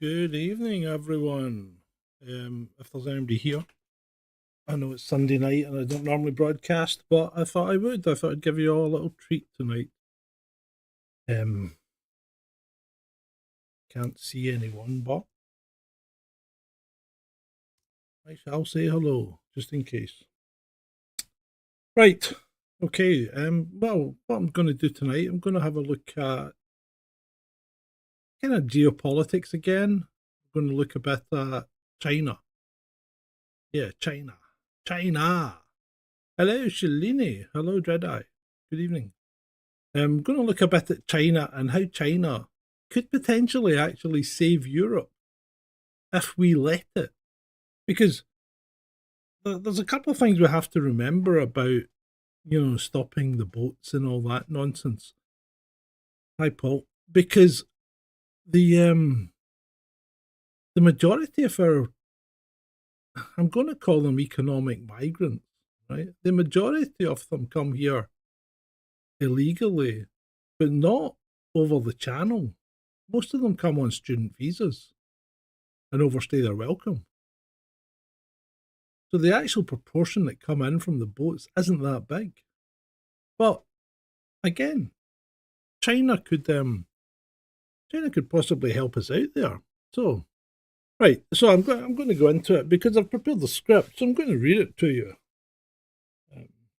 Good evening, everyone. If there's anybody here, I know it's Sunday night and I don't normally broadcast, but I thought I would. I thought I'd give you all a little treat tonight. Can't see anyone, but I shall say hello just in case. Right. Okay. Well, what I'm going to do tonight, I'm going to have a look at kind of geopolitics again. I'm going to look a bit at China. Yeah, China. China. Hello, Shalini. Hello, Dreadeye. Good evening. I'm going to look a bit at China and how China could potentially actually save Europe if we let it. Because there's a couple of things we have to remember about, stopping the boats and all that nonsense. Hi, Paul. Because the majority of our, I'm going to call them economic migrants, right? The majority of them come here illegally, but not over the channel. Most of them come on student visas and overstay their welcome. So the actual proportion that come in from the boats isn't that big. But again, China could possibly help us out there. So, right. So I'm going to go into it because I've prepared the script. So I'm going to read it to you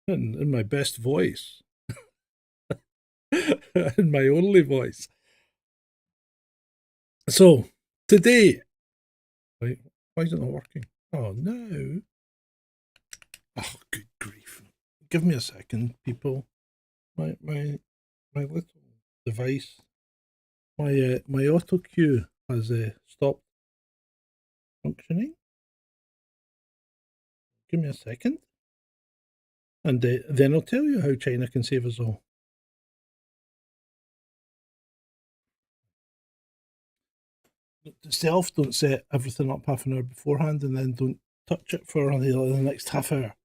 in my best voice, in my only voice. So today, wait, why is it not working? Oh no! Oh, good grief! Give me a second, people. My little device, my auto cue has stopped functioning. Give me a second, and then I'll tell you how China can save us all. Don't set everything up half an hour beforehand, and then don't touch it for the next half hour.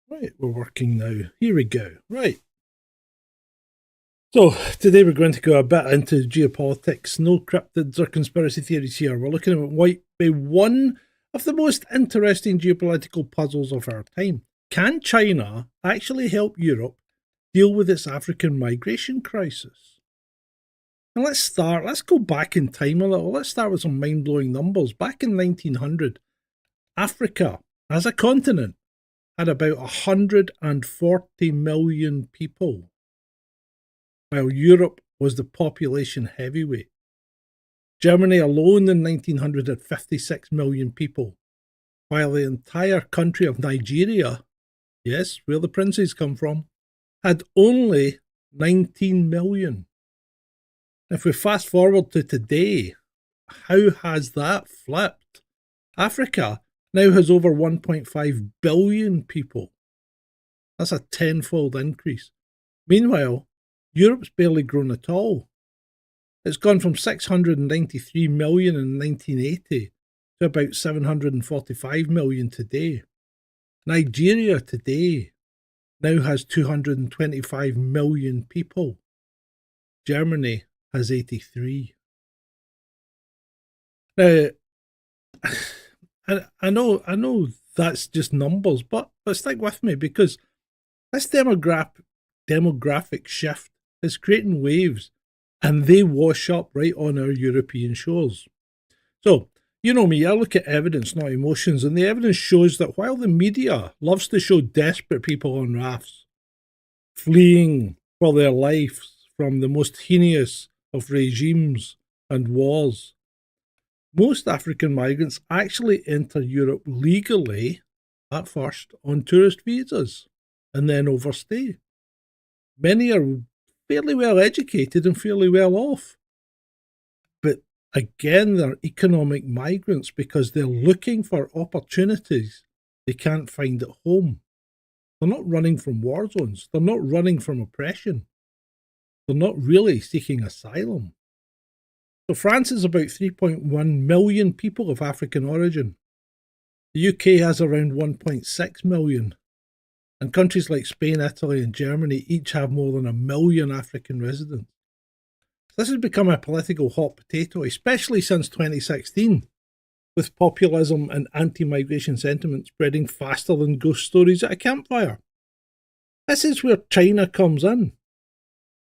Right, we're working now. Here we go. Right. So today we're going to go a bit into geopolitics. No cryptids or conspiracy theories here. We're looking at what might be one of the most interesting geopolitical puzzles of our time. Can China actually help Europe deal with its African migration crisis? And let's go back in time a little. Let's start with some mind-blowing numbers. Back in 1900, Africa, as a continent, had about 140 million people, while Europe was the population heavyweight. Germany alone in 1900 had 56 million people, while the entire country of Nigeria, yes, where the princes come from, had only 19 million. If we fast forward to today, how has that flipped? Africa now has over 1.5 billion people. That's a tenfold increase. Meanwhile, Europe's barely grown at all. It's gone from 693 million in 1980 to about 745 million today. Nigeria today now has 225 million people. Germany has 83. Now, I know that's just numbers, but stick with me because this demographic shift is creating waves and they wash up right on our European shores. So, you know me, I look at evidence, not emotions, and the evidence shows that while the media loves to show desperate people on rafts, fleeing for their lives from the most heinous of regimes and wars, most African migrants actually enter Europe legally at first on tourist visas and then overstay. Many are fairly well educated and fairly well off. But again, they're economic migrants because they're looking for opportunities they can't find at home. They're not running from war zones. They're not running from oppression. They're not really seeking asylum. So France is about 3.1 million people of African origin. The UK has around 1.6 million. And countries like Spain, Italy, and Germany each have more than 1 million African residents. This has become a political hot potato, especially since 2016, with populism and anti-migration sentiment spreading faster than ghost stories at a campfire. This is where China comes in.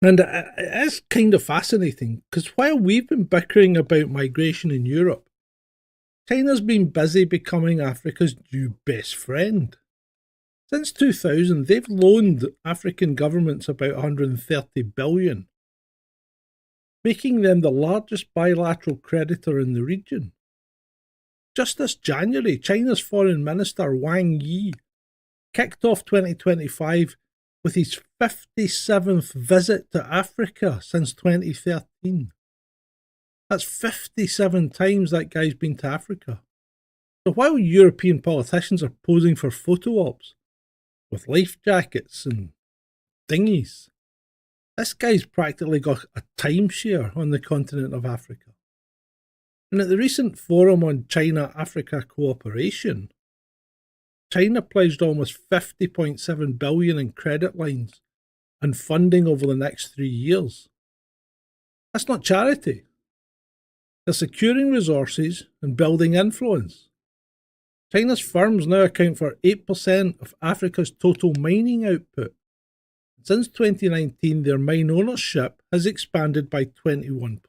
And it is kind of fascinating, because while we've been bickering about migration in Europe, China's been busy becoming Africa's new best friend. Since 2000, they've loaned African governments about 130 billion, making them the largest bilateral creditor in the region. Just this January, China's Foreign Minister Wang Yi kicked off 2025 with his 57th visit to Africa since 2013. That's 57 times that guy's been to Africa. So while European politicians are posing for photo ops with life jackets and dinghies, this guy's practically got a timeshare on the continent of Africa. And at the recent forum on China-Africa cooperation, China pledged almost 50.7 billion in credit lines and funding over the next 3 years. That's not charity. They're securing resources and building influence. China's firms now account for 8% of Africa's total mining output. Since 2019, their mine ownership has expanded by 21%.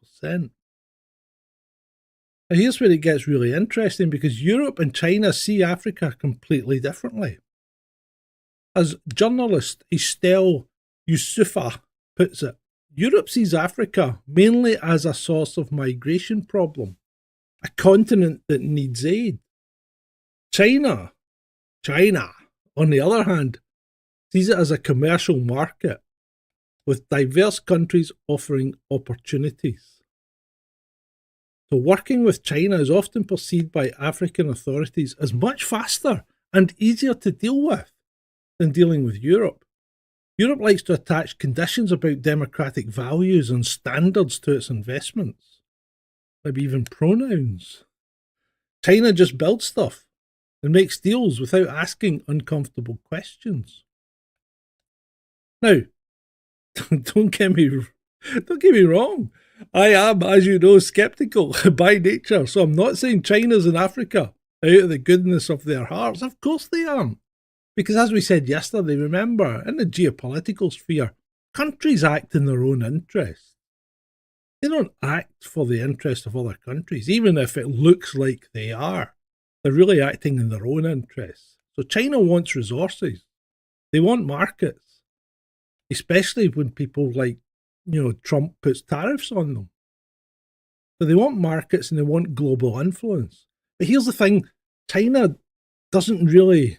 Now here's where it gets really interesting, because Europe and China see Africa completely differently. As journalist Estelle Youssoufa puts it, Europe sees Africa mainly as a source of migration problem, a continent that needs aid. China, on the other hand, sees it as a commercial market, with diverse countries offering opportunities. So working with China is often perceived by African authorities as much faster and easier to deal with than dealing with Europe. Europe likes to attach conditions about democratic values and standards to its investments, maybe even pronouns. China just builds stuff and makes deals without asking uncomfortable questions. Now, don't get me wrong. I am, as you know, sceptical by nature, so I'm not saying China's in Africa out of the goodness of their hearts. Of course they aren't. Because as we said yesterday, remember, in the geopolitical sphere, countries act in their own interest. They don't act for the interest of other countries, even if it looks like they are. They're really acting in their own interests. So China wants resources. They want markets, especially when people like, Trump puts tariffs on them. So they want markets and they want global influence. But here's the thing, China doesn't really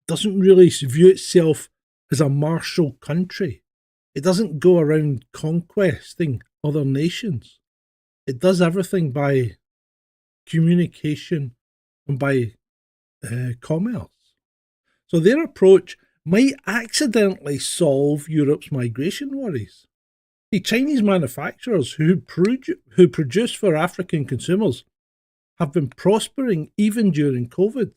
view itself as a martial country. It doesn't go around conquesting other nations. It does everything by communication and by commerce. So their approach might accidentally solve Europe's migration worries. The Chinese manufacturers who produce for African consumers have been prospering even during COVID.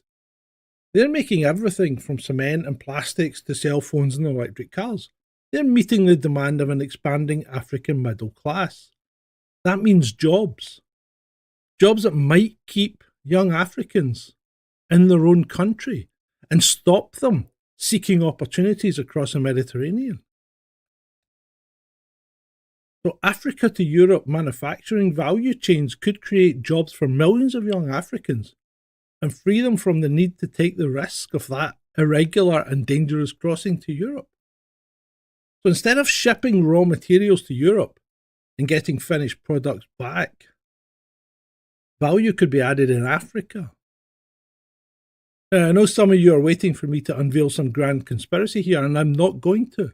They're making everything from cement and plastics to cell phones and electric cars. They're meeting the demand of an expanding African middle class. That means jobs. Jobs that might keep young Africans in their own country and stop them seeking opportunities across the Mediterranean. So Africa to Europe manufacturing value chains could create jobs for millions of young Africans and free them from the need to take the risk of that irregular and dangerous crossing to Europe. So instead of shipping raw materials to Europe and getting finished products back, value could be added in Africa. I know some of you are waiting for me to unveil some grand conspiracy here, and I'm not going to.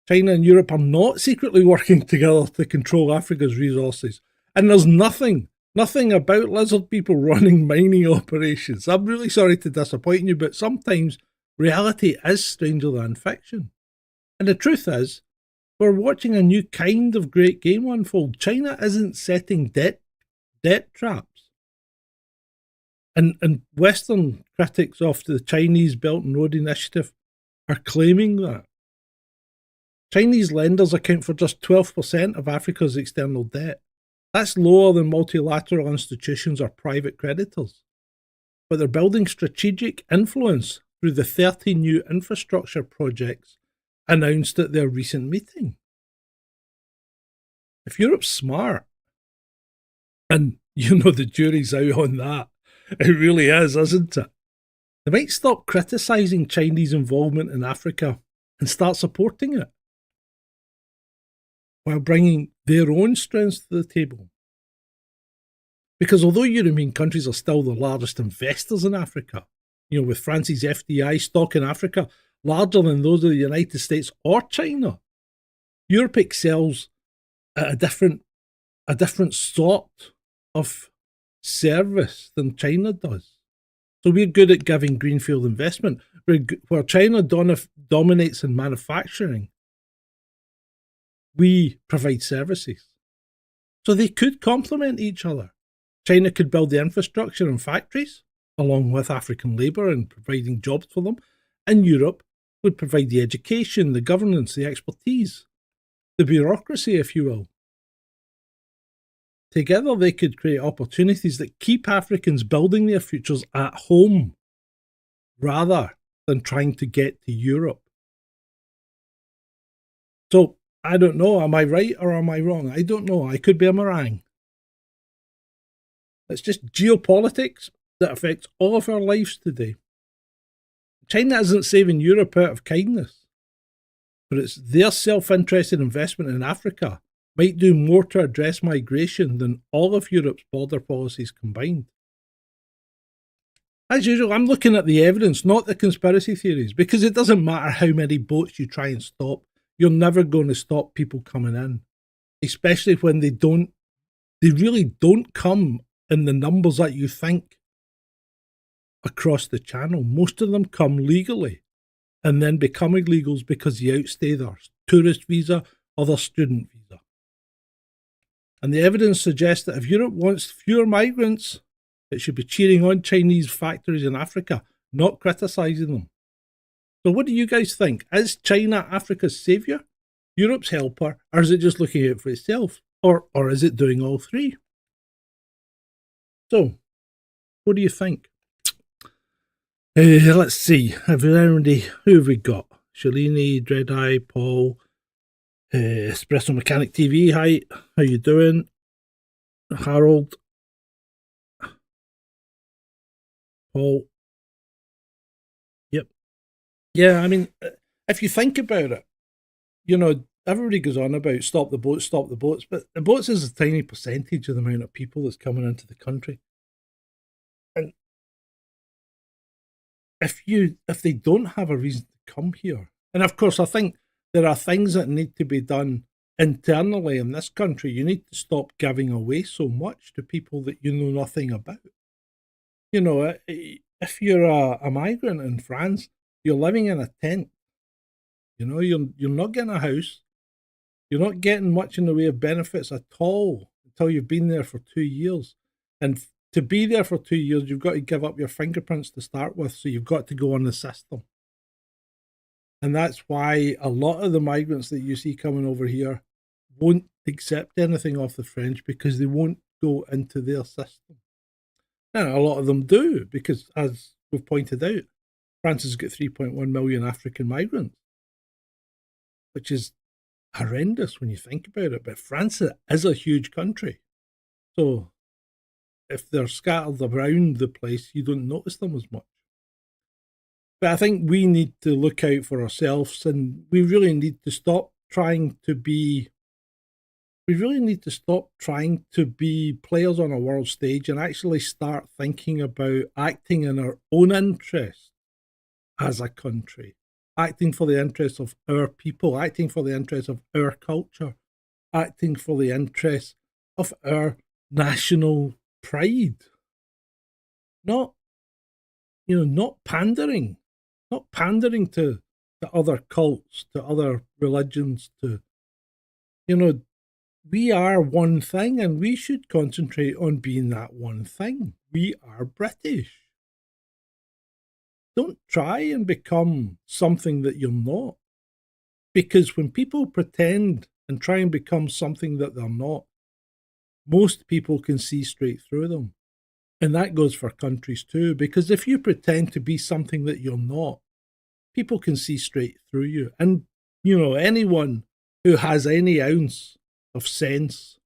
China and Europe are not secretly working together to control Africa's resources. And there's nothing about lizard people running mining operations. I'm really sorry to disappoint you, but sometimes reality is stranger than fiction. And the truth is, we're watching a new kind of great game unfold. China isn't setting debt traps. And Western critics of the Chinese Belt and Road Initiative are claiming that. Chinese lenders account for just 12% of Africa's external debt. That's lower than multilateral institutions or private creditors. But they're building strategic influence through the 30 new infrastructure projects announced at their recent meeting. If Europe's smart, and the jury's out on that, it really is, isn't it? They might stop criticising Chinese involvement in Africa and start supporting it, while bringing their own strengths to the table. Because although European countries are still the largest investors in Africa, with France's FDI stock in Africa larger than those of the United States or China, Europe excels at a different sort of service than China does. So we're good at giving greenfield investment, where China dominates in manufacturing. We provide services. So they could complement each other. China could build the infrastructure and factories, along with African labour and providing jobs for them, and Europe would provide the education, the governance, the expertise, the bureaucracy, if you will. Together they could create opportunities that keep Africans building their futures at home, rather than trying to get to Europe. So, I don't know, am I right or am I wrong? I don't know, I could be a meringue. It's just geopolitics that affects all of our lives today. China isn't saving Europe out of kindness, but it's their self-interested investment in Africa might do more to address migration than all of Europe's border policies combined. As usual, I'm looking at the evidence, not the conspiracy theories, because it doesn't matter how many boats you try and stop, you're never going to stop people coming in, especially when they really don't come in the numbers that you think across the channel. Most of them come legally and then become illegals because they outstay their tourist visa or their student visa. And the evidence suggests that if Europe wants fewer migrants, it should be cheering on Chinese factories in Africa, not criticising them. So what do you guys think? Is China Africa's saviour, Europe's helper, or is it just looking out for itself? Or is it doing all three? So, what do you think? Let's see. Who have we got? Shalini, Dreadeye, Paul, Espresso Mechanic TV. Hi, how you doing? Harold, Paul. Yep. Yeah, I mean, if you think about it, everybody goes on about stop the boats, but the boats is a tiny percentage of the amount of people that's coming into the country. And if they don't have a reason to come here, and of course I think there are things that need to be done internally in this country. You need to stop giving away so much to people that you know nothing about. If you're a migrant in France, you're living in a tent. You're not getting a house. You're not getting much in the way of benefits at all until you've been there for 2 years. And to be there for 2 years, you've got to give up your fingerprints to start with, so you've got to go on the system. And that's why a lot of the migrants that you see coming over here won't accept anything off the French, because they won't go into their system. And a lot of them do, because as we've pointed out, France has got 3.1 million African migrants, which is horrendous when you think about it. But France is a huge country. So if they're scattered around the place, you don't notice them as much. But I think we need to look out for ourselves, and we really need to stop trying to be players on a world stage and actually start thinking about acting in our own interest as a country, acting for the interests of our people, acting for the interests of our culture, acting for the interests of our national pride. Not pandering to other cults, to other religions, we are one thing, and we should concentrate on being that one thing. We are British. Don't try and become something that you're not. Because when people pretend and try and become something that they're not, most people can see straight through them. And that goes for countries too, because if you pretend to be something that you're not, people can see straight through you. And, anyone who has any ounce of sense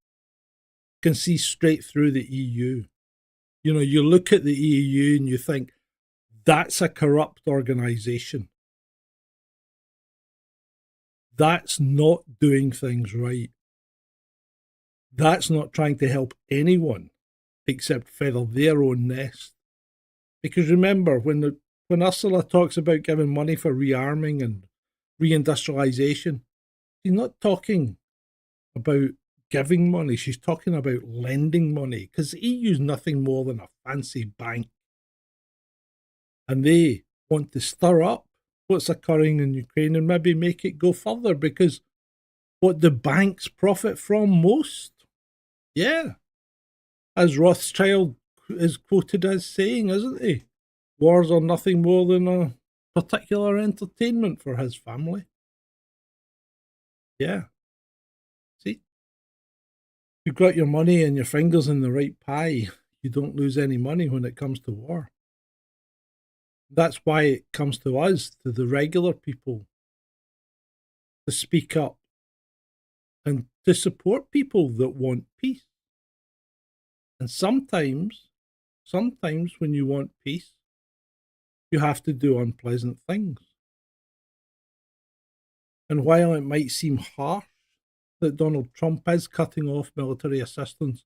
can see straight through the EU. You look at the EU and you think, that's a corrupt organization. That's not doing things right. That's not trying to help anyone except feather their own nest. Because remember, when Ursula talks about giving money for rearming and reindustrialization, she's not talking about giving money, she's talking about lending money, because the EU is nothing more than a fancy bank. And they want to stir up what's occurring in Ukraine and maybe make it go further, because what the banks profit from most, as Rothschild is quoted as saying, isn't he? Wars are nothing more than a particular entertainment for his family. Yeah. See? You've got your money and your fingers in the right pie. You don't lose any money when it comes to war. That's why it comes to us, to the regular people, to speak up and to support people that want peace. And sometimes when you want peace, you have to do unpleasant things. And while it might seem harsh that Donald Trump is cutting off military assistance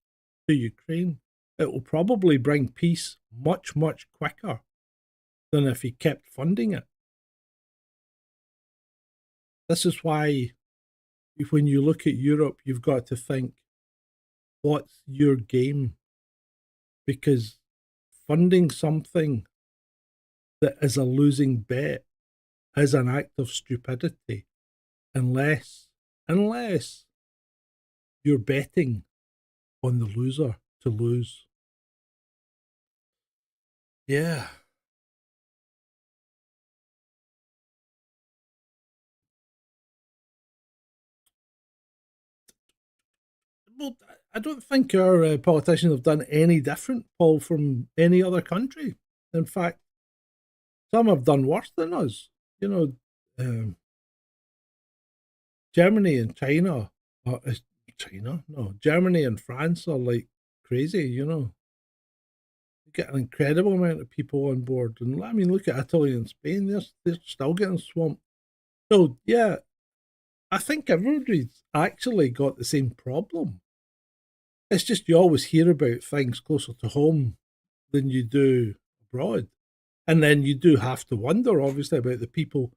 to Ukraine, it will probably bring peace much, much quicker than if he kept funding it. This is why, when you look at Europe, you've got to think, what's your game? Because funding something that is a losing bet is an act of stupidity, unless you're betting on the loser to lose. Yeah. Well, I don't think our politicians have done any different, Paul, from any other country. In fact, some have done worse than us. Germany and China, Germany and France are like crazy. You get an incredible amount of people on board, and I mean, look at Italy and Spain; they're still getting swamped. So yeah, I think everybody's actually got the same problem. It's just you always hear about things closer to home than you do abroad. And then you do have to wonder, obviously, about the people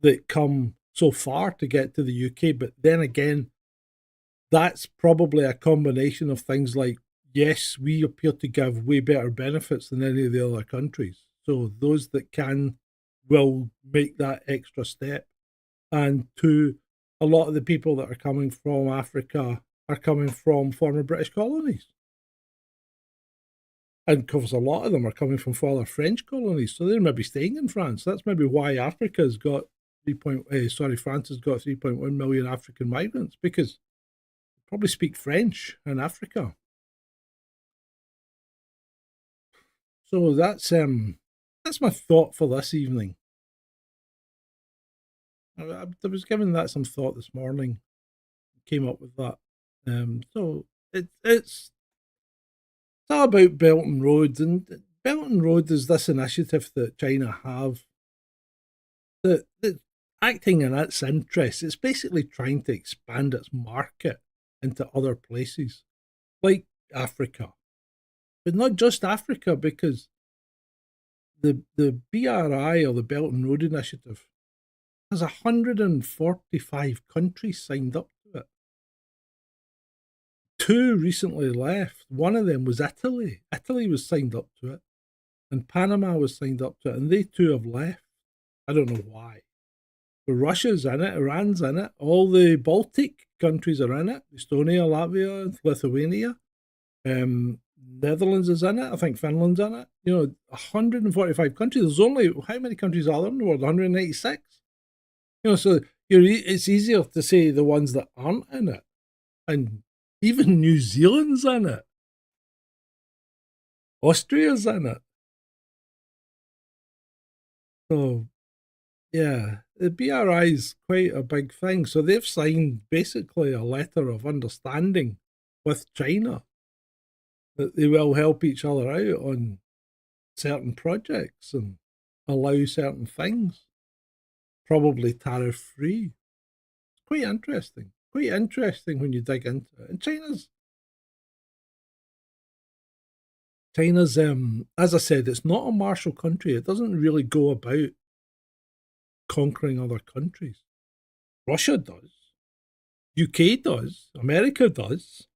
that come so far to get to the UK. But then again, that's probably a combination of things like, yes, we appear to give way better benefits than any of the other countries. So those that can will make that extra step. And two, a lot of the people that are coming from Africa are coming from former British colonies. And because a lot of them are coming from former French colonies, so they're maybe staying in France. That's maybe why Africa's got France has got 3.1 million African migrants, because they probably speak French in Africa. So that's my thought for this evening. I was giving that some thought this morning. Came up with that. So it's all about Belt and Road, and Belt and Road is this initiative that China have that acting in its interests. It's basically trying to expand its market into other places, like Africa, but not just Africa, because the BRI, or the Belt and Road Initiative, has 145 countries signed up to it. 2 recently left. One of them was Italy. Italy was signed up to it, and Panama was signed up to it, and they too have left. I don't know why. But Russia's in it, Iran's in it, all the Baltic countries are in it, Estonia, Latvia, Lithuania, Netherlands is in it, I think Finland's in it. 145 countries. There's only, how many countries are there in the world? 186? So It's easier to say the ones that aren't in it, and even New Zealand's in it, Austria's in it. So yeah, the BRI is quite a big thing. So they've signed basically a letter of understanding with China that they will help each other out on certain projects and allow certain things, probably tariff free. It's quite interesting. Quite interesting when you dig into it. And China's as I said, it's not a martial country. It doesn't really go about conquering other countries. Russia does. UK does. America does.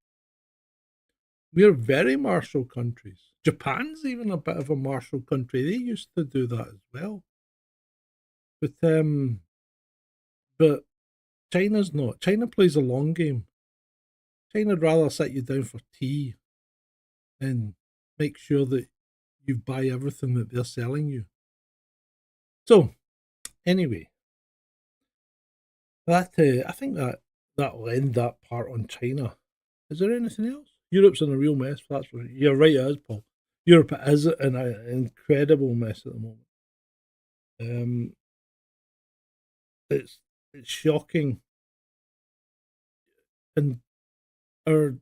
We're very martial countries. Japan's even a bit of a martial country. They used to do that as well. But China's not. China plays a long game. China'd rather sit you down for tea and make sure that you buy everything that they're selling you. So, anyway, I think that'll end that part on China. Is there anything else? Europe's in a real mess. That's what you're right. It is, Paul. Europe is in an incredible mess at the moment. Um, it's shocking, and our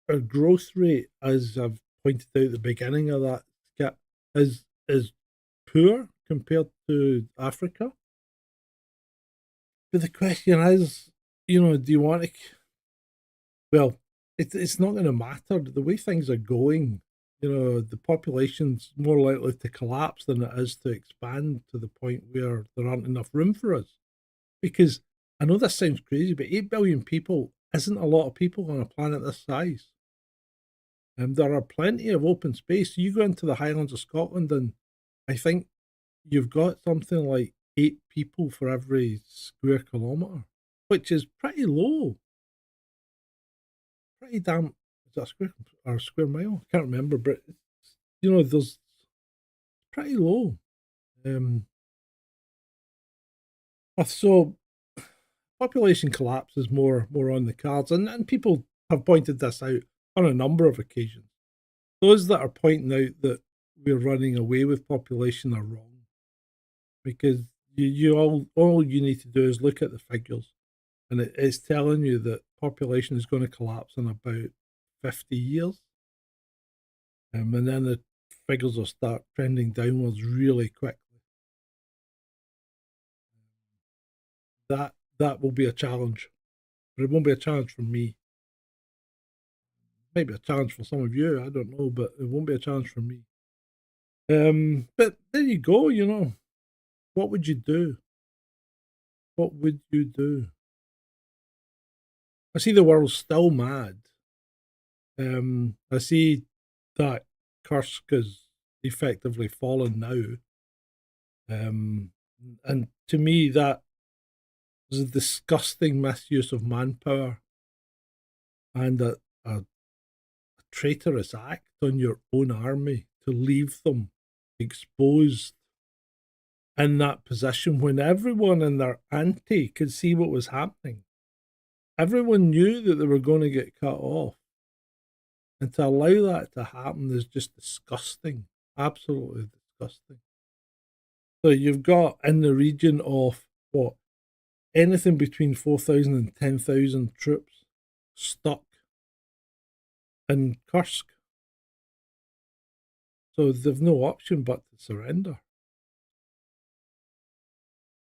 our growth rate, as I've pointed out at the beginning of that skit, is poor compared to Africa. But the question is, do you want to? Well, it's not going to matter the way things are going. The population's more likely to collapse than it is to expand to the point where there aren't enough room for us. Because I know this sounds crazy, but 8 billion people isn't a lot of people on a planet this size. There are plenty of open space. You go into the Highlands of Scotland, and I think you've got something like 8 people for every square kilometre, which is pretty low. Pretty damn. Is that square or square mile? I can't remember, but there's pretty low. So population collapse is more on the cards, and people have pointed this out on a number of occasions. Those that are pointing out that we're running away with population are wrong, because all you need to do is look at the figures, and it's telling you that population is going to collapse in about 50 years, and then the figures will start trending downwards really quickly. That will be a challenge, but it won't be a challenge for me. Maybe a challenge for some of you, I don't know, but it won't be a challenge for me. But there you go. What would you do? What would you do? I see the world's still mad. I see that Kursk has effectively fallen now. And to me, that was a disgusting misuse of manpower and a traitorous act on your own army to leave them exposed in that position when everyone in their ante could see what was happening. Everyone knew that they were going to get cut off. And to allow that to happen is just disgusting. Absolutely disgusting. So you've got in the region of anything between 4,000 and 10,000 troops stuck in Kursk. So they've no option but to surrender.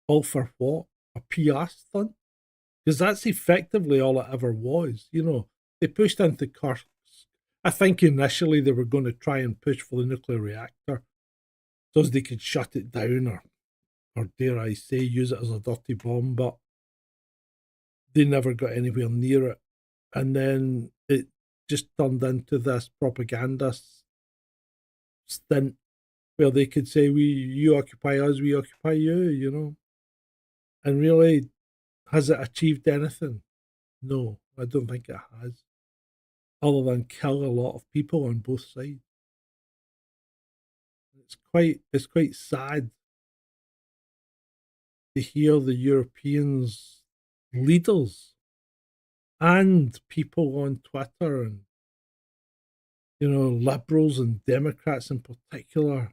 All for what? A PR stunt? Because that's effectively all it ever was. They pushed into Kursk. I think initially they were going to try and push for the nuclear reactor so as they could shut it down, or dare I say, use it as a dirty bomb, but they never got anywhere near it. And then it just turned into this propaganda stint where they could say, you occupy us, we occupy you, And really, has it achieved anything? No, I don't think it has. Other than kill a lot of people on both sides. It's quite sad to hear the Europeans leaders and people on Twitter and, liberals and Democrats in particular,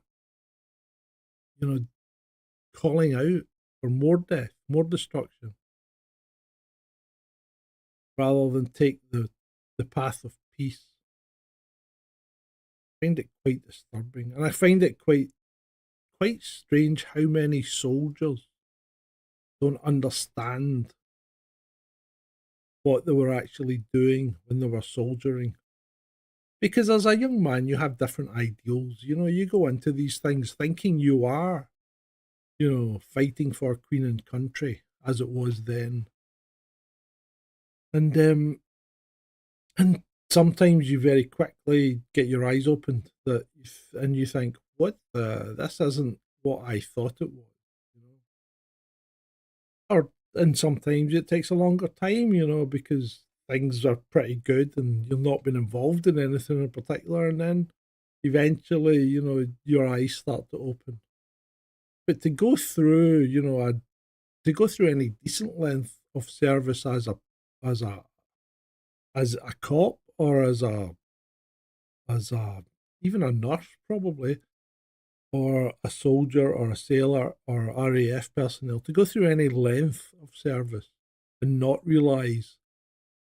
calling out for more death, more destruction, rather than take the path of peace. I find it quite disturbing, and I find it quite strange how many soldiers don't understand what they were actually doing when they were soldiering. Because as a young man, you have different ideals. You go into these things thinking you are, fighting for Queen and country as it was then. And sometimes you very quickly get your eyes opened and you think, this isn't what I thought it was. And sometimes it takes a longer time, because things are pretty good and you've not been involved in anything in particular, and then eventually, your eyes start to open. But to go through, to go through any decent length of service as a as a cop, or as a even a nurse probably, or a soldier or a sailor or RAF personnel, to go through any length of service and not realise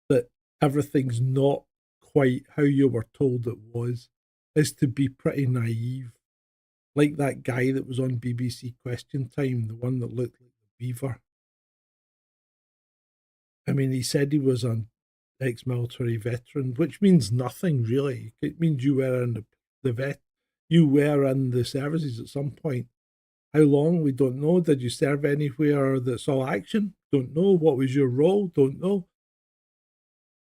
that everything's not quite how you were told it was, is to be pretty naive. Like that guy that was on BBC Question Time, the one that looked like the Beaver. I mean, he said he was an ex-military veteran, which means nothing really. It means you were in you were in the services at some point. How long? We don't know. Did you serve anywhere that saw action? Don't know. What was your role? Don't know.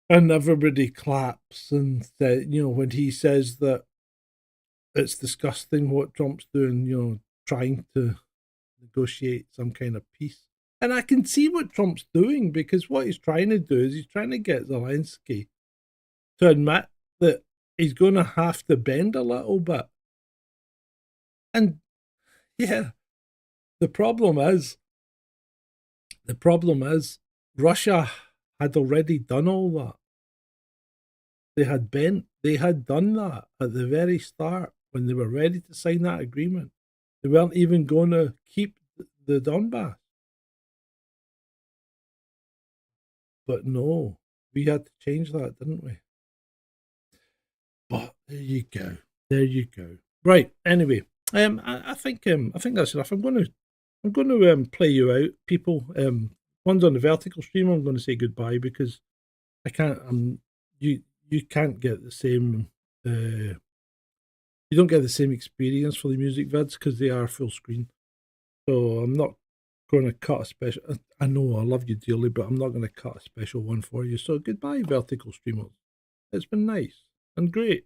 And everybody claps and when he says that it's disgusting what Trump's doing, trying to negotiate some kind of peace. And I can see what Trump's doing, because what he's trying to do is he's trying to get Zelensky to admit that he's going to have to bend a little bit. And yeah, the problem is Russia had already done all that. They had done that at the very start when they were ready to sign that agreement. They weren't even going to keep the Donbass. But no, we had to change that, didn't we? But there you go. There you go. Right. Anyway, I think that's enough. I'm going to play you out, people. One's on the vertical stream. I'm going to say goodbye because I can't. You can't get the same. You don't get the same experience for the music vids because they are full screen. So I'm not going to cut a special. I know I love you dearly, but I'm not going to cut a special one for you. So goodbye, vertical streamers. It's been nice and great.